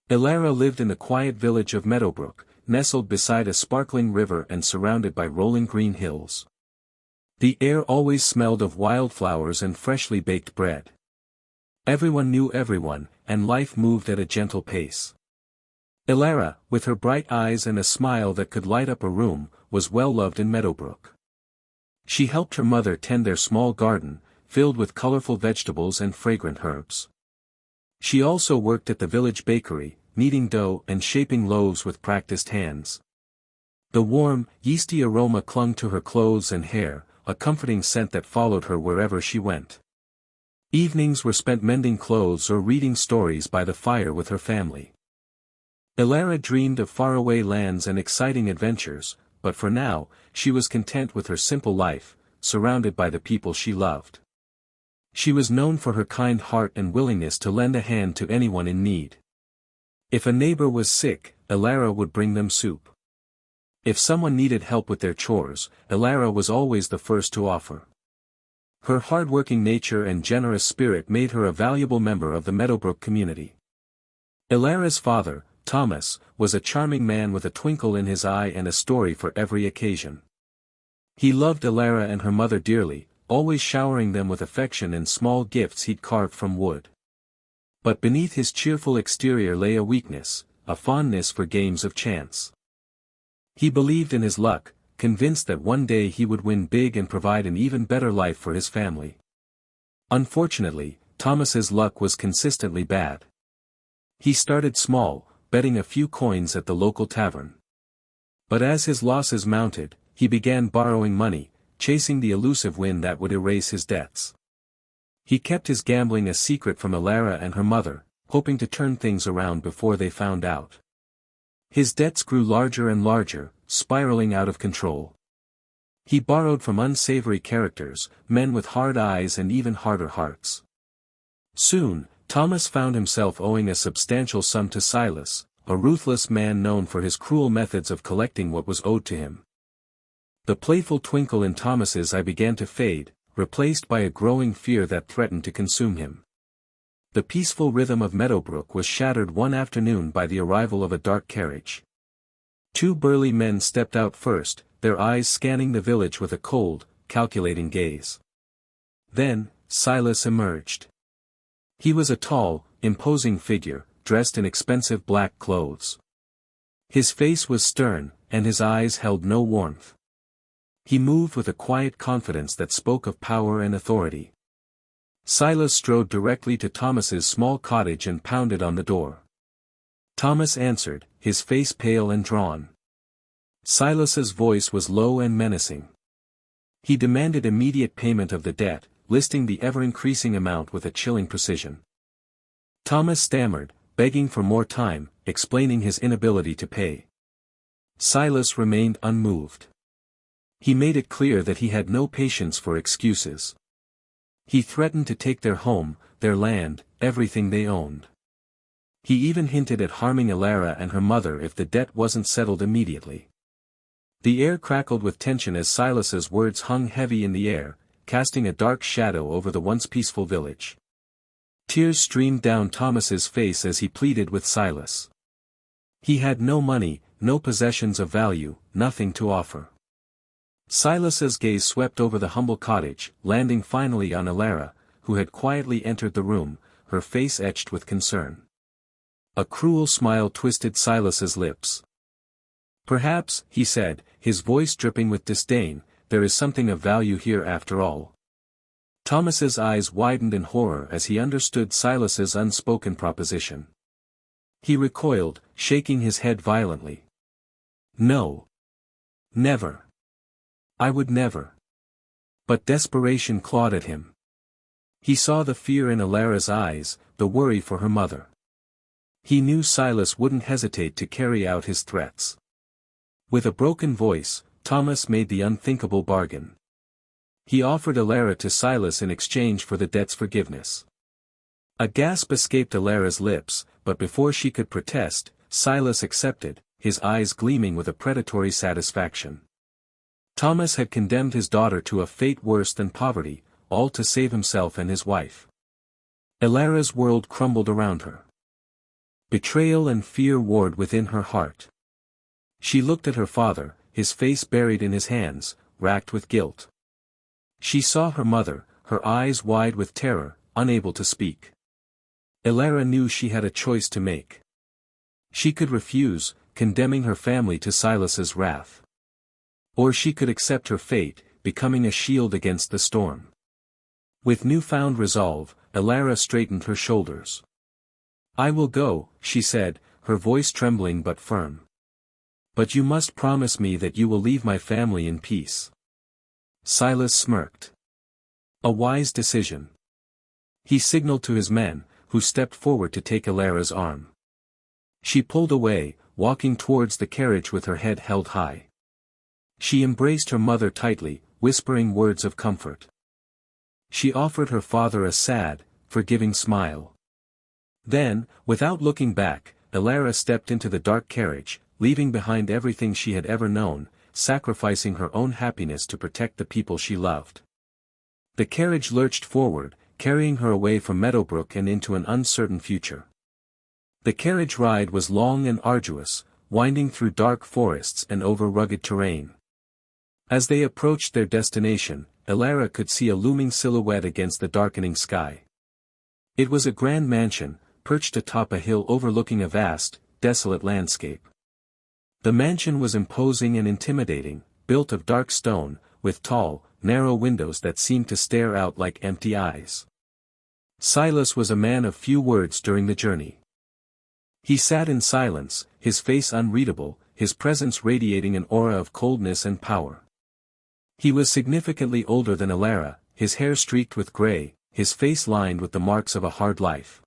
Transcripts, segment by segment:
Ilara lived in the quiet village of Meadowbrook, nestled beside a sparkling river and surrounded by rolling green hills. The air always smelled of wildflowers and freshly baked bread. Everyone knew everyone, and life moved at a gentle pace. Ilara, with her bright eyes and a smile that could light up a room, was well loved in Meadowbrook. She helped her mother tend their small garden, filled with colorful vegetables and fragrant herbs. She also worked at the village bakery, kneading dough and shaping loaves with practiced hands. The warm, yeasty aroma clung to her clothes and hair, a comforting scent that followed her wherever she went. Evenings were spent mending clothes or reading stories by the fire with her family. Ilara dreamed of faraway lands and exciting adventures, but for now, she was content with her simple life, surrounded by the people she loved. She was known for her kind heart and willingness to lend a hand to anyone in need. If a neighbor was sick, Ilara would bring them soup. If someone needed help with their chores, Ilara was always the first to offer. Her hard-working nature and generous spirit made her a valuable member of the Meadowbrook community. Ilara's father, Thomas, was a charming man with a twinkle in his eye and a story for every occasion. He loved Ilara and her mother dearly, always showering them with affection and small gifts he'd carved from wood. But beneath his cheerful exterior lay a weakness, a fondness for games of chance. He believed in his luck, convinced that one day he would win big and provide an even better life for his family. Unfortunately, Thomas's luck was consistently bad. He started small, betting a few coins at the local tavern. But as his losses mounted, he began borrowing money, chasing the elusive win that would erase his debts. He kept his gambling a secret from Ilara and her mother, hoping to turn things around before they found out. His debts grew larger and larger, spiraling out of control. He borrowed from unsavory characters, men with hard eyes and even harder hearts. Soon, Thomas found himself owing a substantial sum to Silas, a ruthless man known for his cruel methods of collecting what was owed to him. The playful twinkle in Thomas's eye began to fade, replaced by a growing fear that threatened to consume him. The peaceful rhythm of Meadowbrook was shattered one afternoon by the arrival of a dark carriage. Two burly men stepped out first, their eyes scanning the village with a cold, calculating gaze. Then, Silas emerged. He was a tall, imposing figure, dressed in expensive black clothes. His face was stern, and his eyes held no warmth. He moved with a quiet confidence that spoke of power and authority. Silas strode directly to Thomas's small cottage and pounded on the door. Thomas answered, his face pale and drawn. Silas's voice was low and menacing. He demanded immediate payment of the debt, listing the ever-increasing amount with a chilling precision. Thomas stammered, begging for more time, explaining his inability to pay. Silas remained unmoved. He made it clear that he had no patience for excuses. He threatened to take their home, their land, everything they owned. He even hinted at harming Ilara and her mother if the debt wasn't settled immediately. The air crackled with tension as Silas's words hung heavy in the air, casting a dark shadow over the once peaceful village. Tears streamed down Thomas's face as he pleaded with Silas. He had no money, no possessions of value, nothing to offer. Silas's gaze swept over the humble cottage, landing finally on Ilara, who had quietly entered the room, her face etched with concern. A cruel smile twisted Silas's lips. "Perhaps," he said, his voice dripping with disdain, "there is something of value here after all." Thomas's eyes widened in horror as he understood Silas's unspoken proposition. He recoiled, shaking his head violently. "No. Never. I would never." But desperation clawed at him. He saw the fear in Ilara's eyes, the worry for her mother. He knew Silas wouldn't hesitate to carry out his threats. With a broken voice, Thomas made the unthinkable bargain. He offered Ilara to Silas in exchange for the debt's forgiveness. A gasp escaped Ilara's lips, but before she could protest, Silas accepted, his eyes gleaming with a predatory satisfaction. Thomas had condemned his daughter to a fate worse than poverty, all to save himself and his wife. Ilara's world crumbled around her. Betrayal and fear warred within her heart. She looked at her father, his face buried in his hands, racked with guilt. She saw her mother, her eyes wide with terror, unable to speak. Elara knew she had a choice to make. She could refuse, condemning her family to Silas's wrath. Or she could accept her fate, becoming a shield against the storm. With newfound resolve, Elara straightened her shoulders. "I will go," she said, her voice trembling but firm. "But you must promise me that you will leave my family in peace." Silas smirked. A wise decision. He signaled to his men, who stepped forward to take Elara's arm. She pulled away, walking towards the carriage with her head held high. She embraced her mother tightly, whispering words of comfort. She offered her father a sad, forgiving smile. Then, without looking back, Elara stepped into the dark carriage, leaving behind everything she had ever known, sacrificing her own happiness to protect the people she loved. The carriage lurched forward, carrying her away from Meadowbrook and into an uncertain future. The carriage ride was long and arduous, winding through dark forests and over rugged terrain. As they approached their destination, Elara could see a looming silhouette against the darkening sky. It was a grand mansion, perched atop a hill overlooking a vast, desolate landscape. The mansion was imposing and intimidating, built of dark stone, with tall, narrow windows that seemed to stare out like empty eyes. Silas was a man of few words during the journey. He sat in silence, his face unreadable, his presence radiating an aura of coldness and power. He was significantly older than Elara, his hair streaked with gray, his face lined with the marks of a hard life.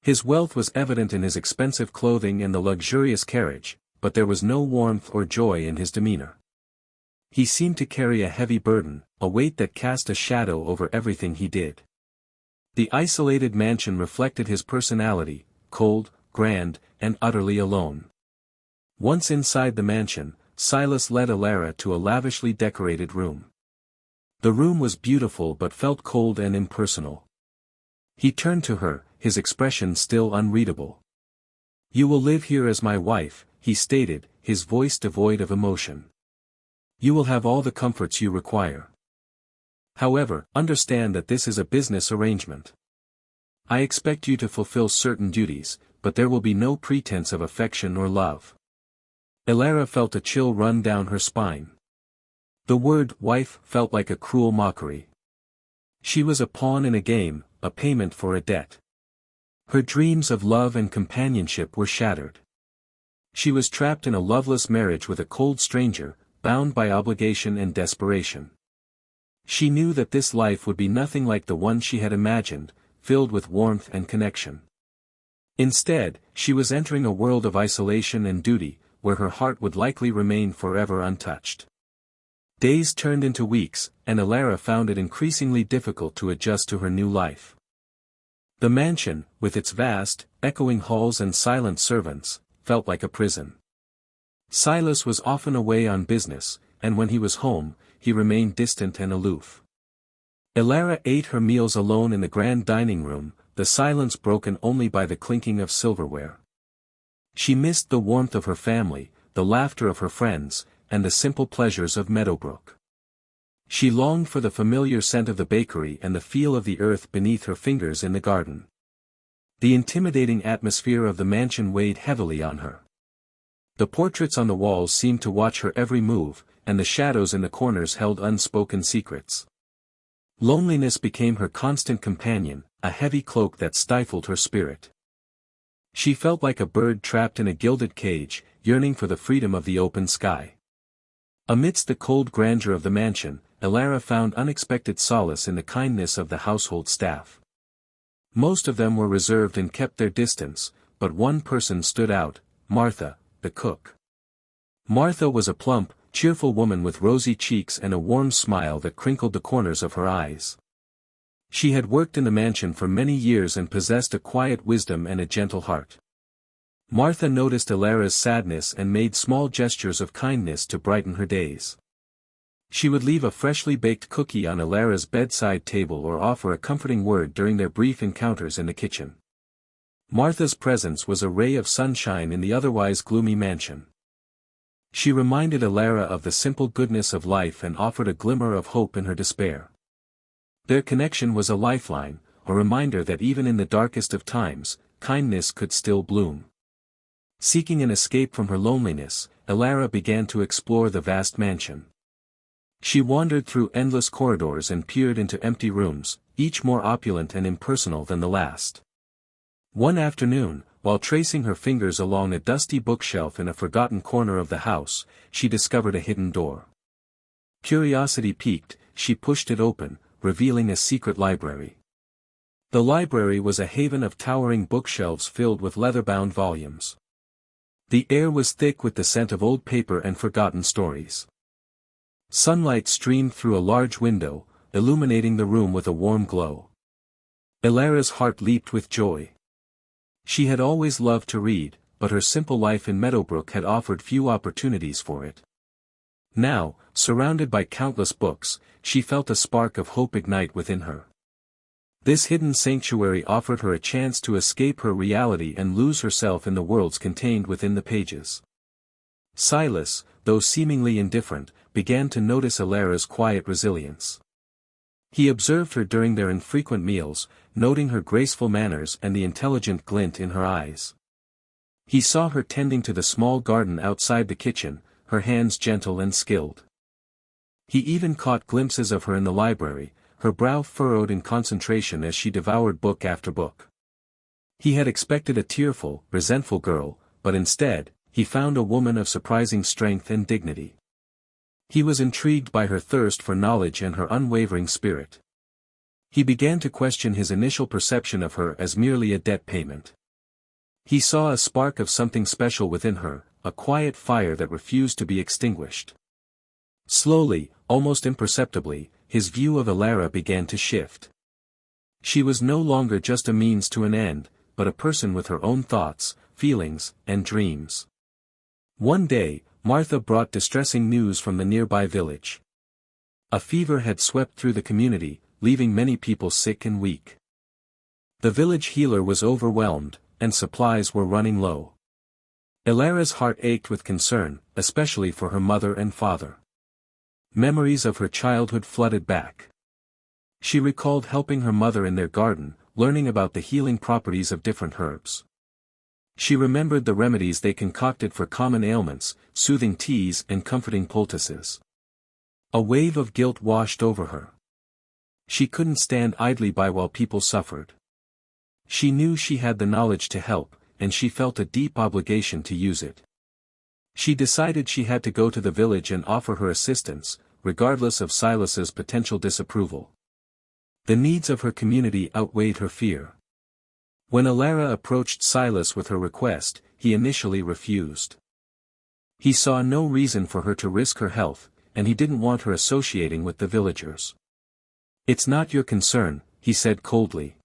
His wealth was evident in his expensive clothing and the luxurious carriage, but there was no warmth or joy in his demeanor. He seemed to carry a heavy burden, a weight that cast a shadow over everything he did. The isolated mansion reflected his personality, cold, grand, and utterly alone. Once inside the mansion, Silas led Elara to a lavishly decorated room. The room was beautiful but felt cold and impersonal. He turned to her, his expression still unreadable. "You will live here as my wife," he stated, his voice devoid of emotion. "You will have all the comforts you require. However, understand that this is a business arrangement. I expect you to fulfill certain duties, but there will be no pretense of affection or love." Elara felt a chill run down her spine. The word wife felt like a cruel mockery. She was a pawn in a game, a payment for a debt. Her dreams of love and companionship were shattered. She was trapped in a loveless marriage with a cold stranger, bound by obligation and desperation. She knew that this life would be nothing like the one she had imagined, filled with warmth and connection. Instead, she was entering a world of isolation and duty, where her heart would likely remain forever untouched. Days turned into weeks, and Elara found it increasingly difficult to adjust to her new life. The mansion, with its vast, echoing halls and silent servants, felt like a prison. Silas was often away on business, and when he was home, he remained distant and aloof. Elara ate her meals alone in the grand dining room, the silence broken only by the clinking of silverware. She missed the warmth of her family, the laughter of her friends, and the simple pleasures of Meadowbrook. She longed for the familiar scent of the bakery and the feel of the earth beneath her fingers in the garden. The intimidating atmosphere of the mansion weighed heavily on her. The portraits on the walls seemed to watch her every move, and the shadows in the corners held unspoken secrets. Loneliness became her constant companion, a heavy cloak that stifled her spirit. She felt like a bird trapped in a gilded cage, yearning for the freedom of the open sky. Amidst the cold grandeur of the mansion, Elara found unexpected solace in the kindness of the household staff. Most of them were reserved and kept their distance, but one person stood out, Martha, the cook. Martha was a plump, cheerful woman with rosy cheeks and a warm smile that crinkled the corners of her eyes. She had worked in the mansion for many years and possessed a quiet wisdom and a gentle heart. Martha noticed Elara's sadness and made small gestures of kindness to brighten her days. She would leave a freshly baked cookie on Elara's bedside table or offer a comforting word during their brief encounters in the kitchen. Martha's presence was a ray of sunshine in the otherwise gloomy mansion. She reminded Alara of the simple goodness of life and offered a glimmer of hope in her despair. Their connection was a lifeline, a reminder that even in the darkest of times, kindness could still bloom. Seeking an escape from her loneliness, Alara began to explore the vast mansion. She wandered through endless corridors and peered into empty rooms, each more opulent and impersonal than the last. One afternoon, while tracing her fingers along a dusty bookshelf in a forgotten corner of the house, she discovered a hidden door. Curiosity piqued, she pushed it open, revealing a secret library. The library was a haven of towering bookshelves filled with leather-bound volumes. The air was thick with the scent of old paper and forgotten stories. Sunlight streamed through a large window, illuminating the room with a warm glow. Alara's heart leaped with joy. She had always loved to read, but her simple life in Meadowbrook had offered few opportunities for it. Now, surrounded by countless books, she felt a spark of hope ignite within her. This hidden sanctuary offered her a chance to escape her reality and lose herself in the worlds contained within the pages. Silas, though seemingly indifferent, began to notice Alara's quiet resilience. He observed her during their infrequent meals, noting her graceful manners and the intelligent glint in her eyes. He saw her tending to the small garden outside the kitchen, her hands gentle and skilled. He even caught glimpses of her in the library, her brow furrowed in concentration as she devoured book after book. He had expected a tearful, resentful girl, but instead, he found a woman of surprising strength and dignity. He was intrigued by her thirst for knowledge and her unwavering spirit. He began to question his initial perception of her as merely a debt payment. He saw a spark of something special within her, a quiet fire that refused to be extinguished. Slowly, almost imperceptibly, his view of Alara began to shift. She was no longer just a means to an end, but a person with her own thoughts, feelings, and dreams. One day, Martha brought distressing news from the nearby village. A fever had swept through the community, leaving many people sick and weak. The village healer was overwhelmed, and supplies were running low. Alara's heart ached with concern, especially for her mother and father. Memories of her childhood flooded back. She recalled helping her mother in their garden, learning about the healing properties of different herbs. She remembered the remedies they concocted for common ailments, soothing teas and comforting poultices. A wave of guilt washed over her. She couldn't stand idly by while people suffered. She knew she had the knowledge to help, and she felt a deep obligation to use it. She decided she had to go to the village and offer her assistance, regardless of Silas's potential disapproval. The needs of her community outweighed her fear. When Alara approached Silas with her request, he initially refused. He saw no reason for her to risk her health, and he didn't want her associating with the villagers. "It's not your concern," he said coldly.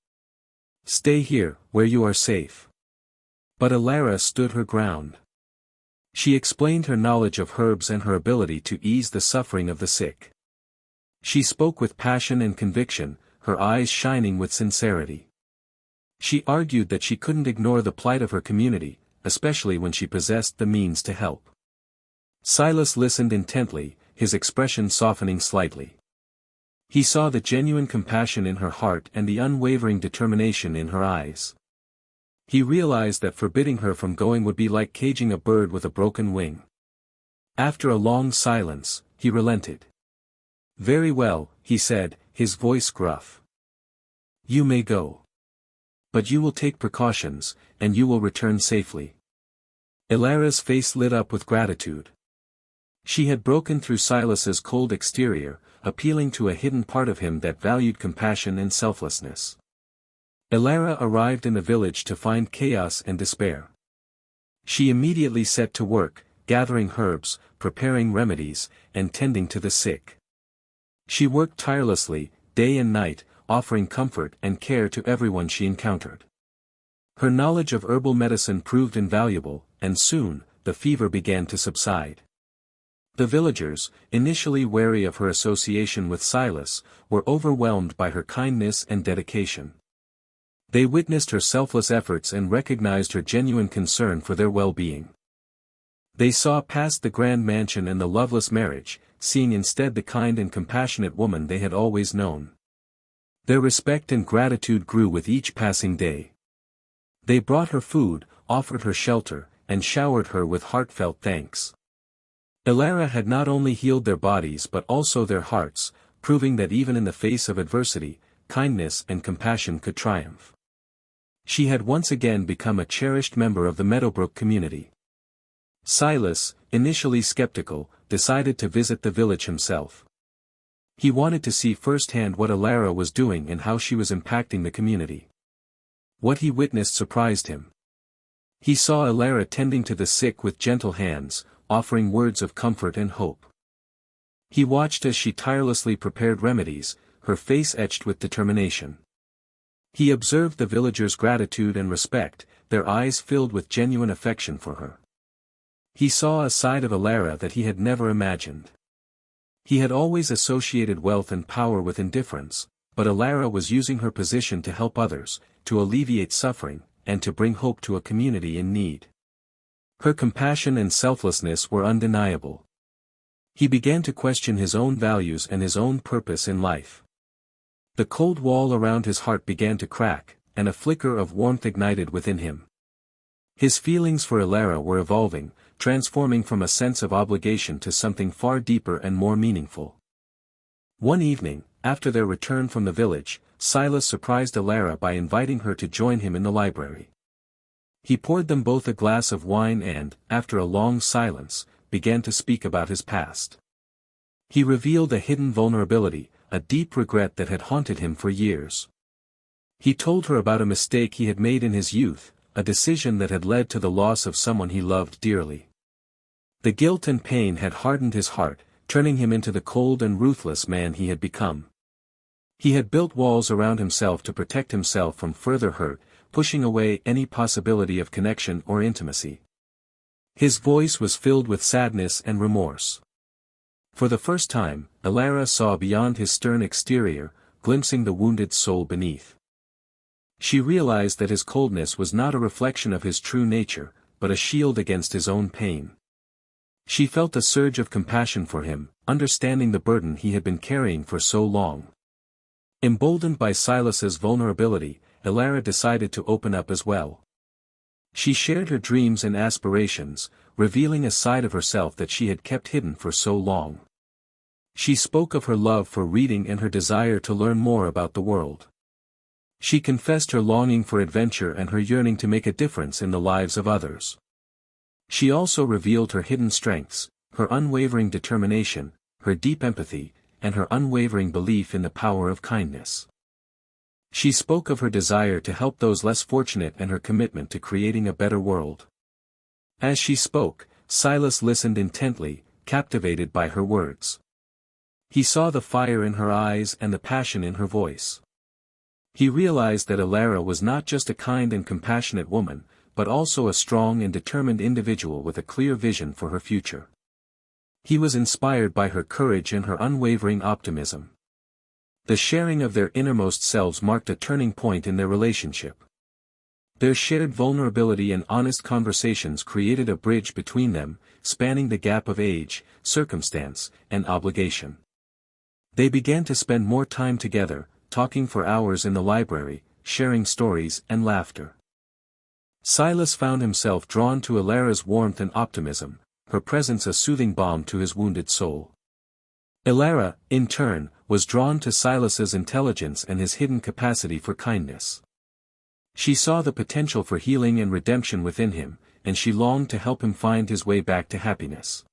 "Stay here, where you are safe." But Alara stood her ground. She explained her knowledge of herbs and her ability to ease the suffering of the sick. She spoke with passion and conviction, her eyes shining with sincerity. She argued that she couldn't ignore the plight of her community, especially when she possessed the means to help. Silas listened intently, his expression softening slightly. He saw the genuine compassion in her heart and the unwavering determination in her eyes. He realized that forbidding her from going would be like caging a bird with a broken wing. After a long silence, he relented. "Very well," he said, his voice gruff. "You may go. But you will take precautions, and you will return safely." Alara's face lit up with gratitude. She had broken through Silas's cold exterior, appealing to a hidden part of him that valued compassion and selflessness. Alara arrived in the village to find chaos and despair. She immediately set to work, gathering herbs, preparing remedies, and tending to the sick. She worked tirelessly, day and night, offering comfort and care to everyone she encountered. Her knowledge of herbal medicine proved invaluable, and soon, the fever began to subside. The villagers, initially wary of her association with Silas, were overwhelmed by her kindness and dedication. They witnessed her selfless efforts and recognized her genuine concern for their well-being. They saw past the grand mansion and the loveless marriage, seeing instead the kind and compassionate woman they had always known. Their respect and gratitude grew with each passing day. They brought her food, offered her shelter, and showered her with heartfelt thanks. Elara had not only healed their bodies but also their hearts, proving that even in the face of adversity, kindness and compassion could triumph. She had once again become a cherished member of the Meadowbrook community. Silas, initially skeptical, decided to visit the village himself. He wanted to see firsthand what Elara was doing and how she was impacting the community. What he witnessed surprised him. He saw Elara tending to the sick with gentle hands, offering words of comfort and hope. He watched as she tirelessly prepared remedies, her face etched with determination. He observed the villagers' gratitude and respect, their eyes filled with genuine affection for her. He saw a side of Elara that he had never imagined. He had always associated wealth and power with indifference, but Elara was using her position to help others, to alleviate suffering, and to bring hope to a community in need. Her compassion and selflessness were undeniable. He began to question his own values and his own purpose in life. The cold wall around his heart began to crack, and a flicker of warmth ignited within him. His feelings for Elara were evolving, transforming from a sense of obligation to something far deeper and more meaningful. One evening, after their return from the village, Silas surprised Elara by inviting her to join him in the library. He poured them both a glass of wine and, after a long silence, began to speak about his past. He revealed a hidden vulnerability, a deep regret that had haunted him for years. He told her about a mistake he had made in his youth, a decision that had led to the loss of someone he loved dearly. The guilt and pain had hardened his heart, turning him into the cold and ruthless man he had become. He had built walls around himself to protect himself from further hurt, pushing away any possibility of connection or intimacy. His voice was filled with sadness and remorse. For the first time, Elara saw beyond his stern exterior, glimpsing the wounded soul beneath. She realized that his coldness was not a reflection of his true nature, but a shield against his own pain. She felt a surge of compassion for him, understanding the burden he had been carrying for so long. Emboldened by Silas's vulnerability, Elara decided to open up as well. She shared her dreams and aspirations, revealing a side of herself that she had kept hidden for so long. She spoke of her love for reading and her desire to learn more about the world. She confessed her longing for adventure and her yearning to make a difference in the lives of others. She also revealed her hidden strengths, her unwavering determination, her deep empathy, and her unwavering belief in the power of kindness. She spoke of her desire to help those less fortunate and her commitment to creating a better world. As she spoke, Silas listened intently, captivated by her words. He saw the fire in her eyes and the passion in her voice. He realized that Elara was not just a kind and compassionate woman, but also a strong and determined individual with a clear vision for her future. He was inspired by her courage and her unwavering optimism. The sharing of their innermost selves marked a turning point in their relationship. Their shared vulnerability and honest conversations created a bridge between them, spanning the gap of age, circumstance, and obligation. They began to spend more time together, talking for hours in the library, sharing stories and laughter. Silas found himself drawn to Elara's warmth and optimism, her presence a soothing balm to his wounded soul. Elara, in turn, was drawn to Silas's intelligence and his hidden capacity for kindness. She saw the potential for healing and redemption within him, and she longed to help him find his way back to happiness.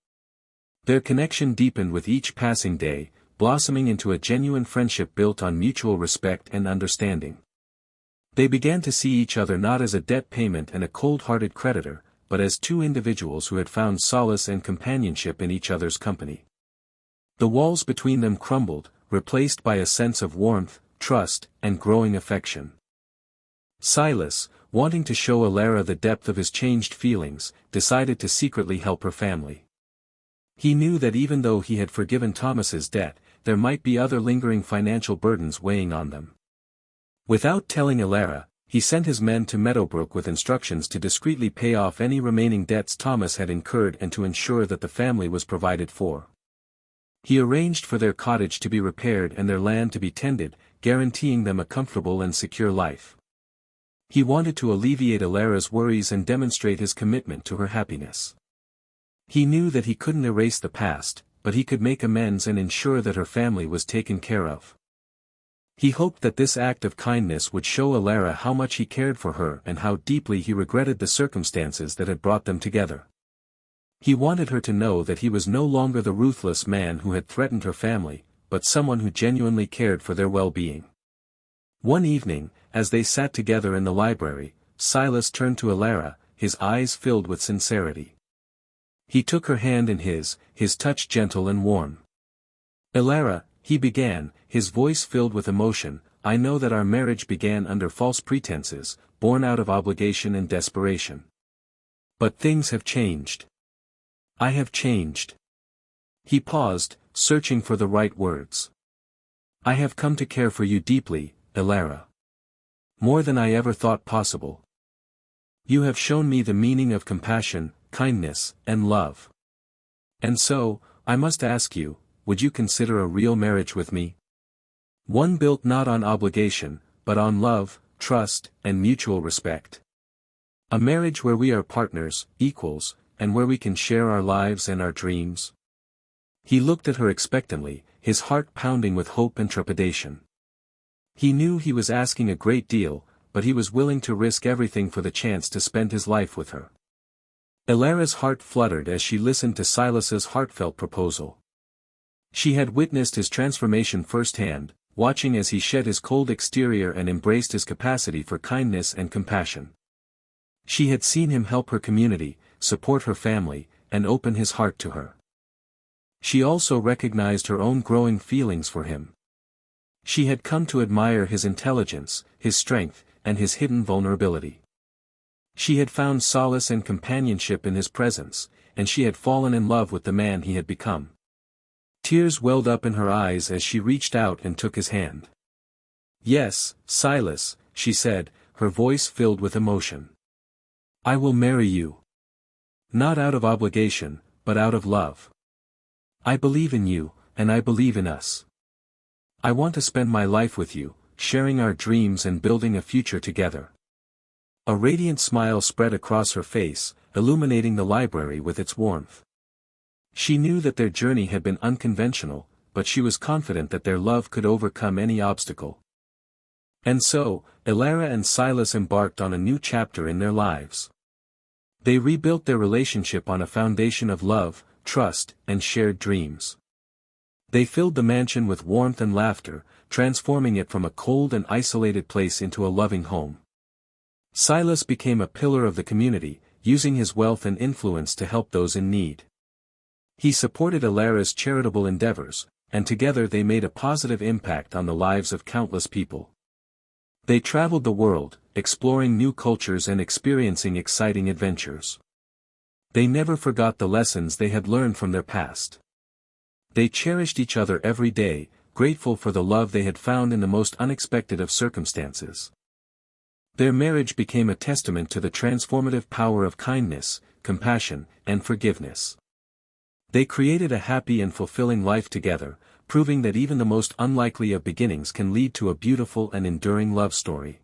Their connection deepened with each passing day, blossoming into a genuine friendship built on mutual respect and understanding. They began to see each other not as a debt payment and a cold-hearted creditor, but as two individuals who had found solace and companionship in each other's company. The walls between them crumbled, replaced by a sense of warmth, trust, and growing affection. Silas, wanting to show Elara the depth of his changed feelings, decided to secretly help her family. He knew that even though he had forgiven Thomas's debt, there might be other lingering financial burdens weighing on them. Without telling Elara, he sent his men to Meadowbrook with instructions to discreetly pay off any remaining debts Thomas had incurred and to ensure that the family was provided for. He arranged for their cottage to be repaired and their land to be tended, guaranteeing them a comfortable and secure life. He wanted to alleviate Alara's worries and demonstrate his commitment to her happiness. He knew that he couldn't erase the past, but he could make amends and ensure that her family was taken care of. He hoped that this act of kindness would show Alara how much he cared for her and how deeply he regretted the circumstances that had brought them together. He wanted her to know that he was no longer the ruthless man who had threatened her family, but someone who genuinely cared for their well-being. One evening, as they sat together in the library, Silas turned to Alara, his eyes filled with sincerity. He took her hand in his touch gentle and warm. "Alara," he began, his voice filled with emotion, "I know that our marriage began under false pretenses, born out of obligation and desperation. But things have changed. I have changed." He paused, searching for the right words. "I have come to care for you deeply, Alara. More than I ever thought possible. You have shown me the meaning of compassion, kindness, and love. And so, I must ask you, would you consider a real marriage with me? One built not on obligation, but on love, trust, and mutual respect. A marriage where we are partners, equals, and where we can share our lives and our dreams." He looked at her expectantly, his heart pounding with hope and trepidation. He knew he was asking a great deal, but he was willing to risk everything for the chance to spend his life with her. Alara's heart fluttered as she listened to Silas's heartfelt proposal. She had witnessed his transformation firsthand, watching as he shed his cold exterior and embraced his capacity for kindness and compassion. She had seen him help her community, support her family, and open his heart to her. She also recognized her own growing feelings for him. She had come to admire his intelligence, his strength, and his hidden vulnerability. She had found solace and companionship in his presence, and she had fallen in love with the man he had become. Tears welled up in her eyes as she reached out and took his hand. "Yes, Silas," she said, her voice filled with emotion. "I will marry you. Not out of obligation, but out of love. I believe in you, and I believe in us. I want to spend my life with you, sharing our dreams and building a future together." A radiant smile spread across her face, illuminating the library with its warmth. She knew that their journey had been unconventional, but she was confident that their love could overcome any obstacle. And so, Alara and Silas embarked on a new chapter in their lives. They rebuilt their relationship on a foundation of love, trust, and shared dreams. They filled the mansion with warmth and laughter, transforming it from a cold and isolated place into a loving home. Silas became a pillar of the community, using his wealth and influence to help those in need. He supported Alara's charitable endeavors, and together they made a positive impact on the lives of countless people. They traveled the world, exploring new cultures and experiencing exciting adventures. They never forgot the lessons they had learned from their past. They cherished each other every day, grateful for the love they had found in the most unexpected of circumstances. Their marriage became a testament to the transformative power of kindness, compassion, and forgiveness. They created a happy and fulfilling life together, proving that even the most unlikely of beginnings can lead to a beautiful and enduring love story.